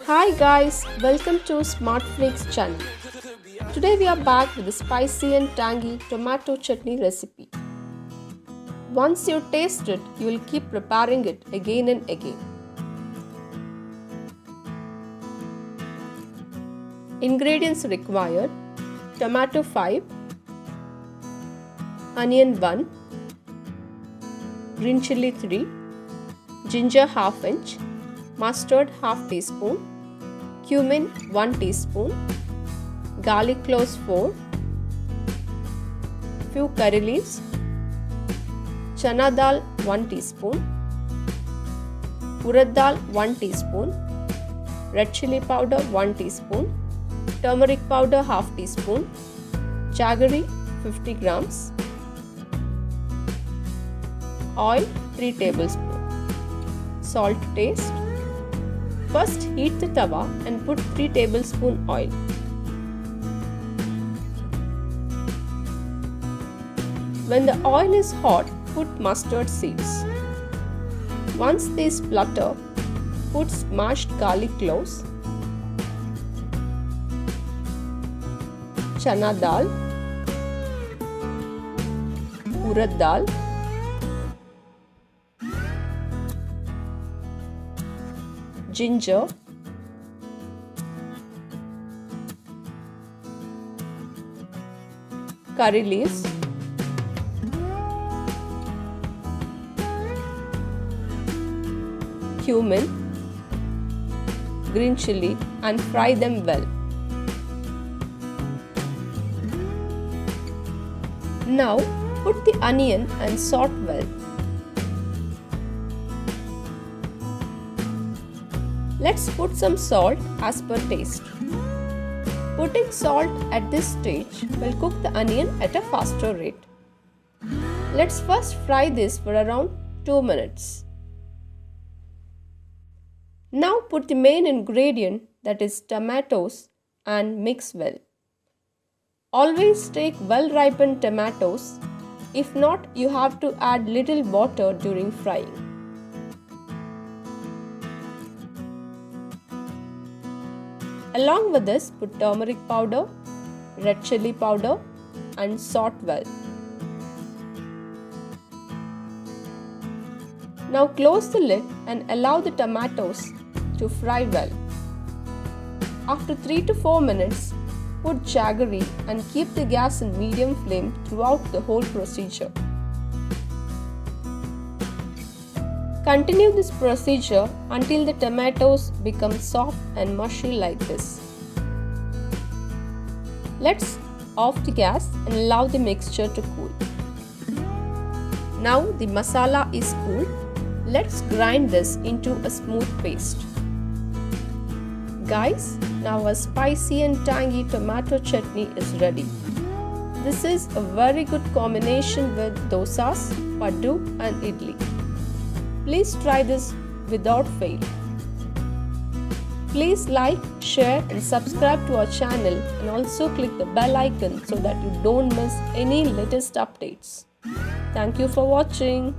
Hi guys, welcome to Smart Flakes channel. Today we are back with a spicy and tangy tomato chutney recipe. Once you taste it, you will keep preparing it again and again. Ingredients required: tomato 5, onion 1, green chilli 3, ginger half inch, mustard half teaspoon, cumin 1 teaspoon, garlic cloves 4, few curry leaves, chana dal 1 teaspoon, urad dal 1 teaspoon, red chilli powder 1 teaspoon, turmeric powder half teaspoon, jaggery 50 grams, oil 3 tablespoons, salt to taste. First heat the tawa and put 3 tablespoon oil. When the oil is hot, put mustard seeds. Once they splutter, put smashed garlic cloves, chana dal, urad dal, ginger, curry leaves, cumin, green chilli and fry them well. Now put the onion and saute well. Let's put some salt as per taste. Putting salt at this stage will cook the onion at a faster rate. Let's first fry this for around 2 minutes. Now put the main ingredient, that is tomatoes, and mix well. Always take well ripened tomatoes. If not, you have to add little water during frying. Along with this, put turmeric powder, red chilli powder and saute well. Now close the lid and allow the tomatoes to fry well. After 3 to 4 minutes, put jaggery and keep the gas in medium flame throughout the whole procedure. Continue this procedure until the tomatoes become soft and mushy like this. Let's off the gas and allow the mixture to cool. Now the masala is cool. Let's grind this into a smooth paste. Guys, now a spicy and tangy tomato chutney is ready. This is a very good combination with dosas, paddu and idli. Please try this without fail. Please like, share and subscribe to our channel and also click the bell icon so that you don't miss any latest updates. Thank you for watching.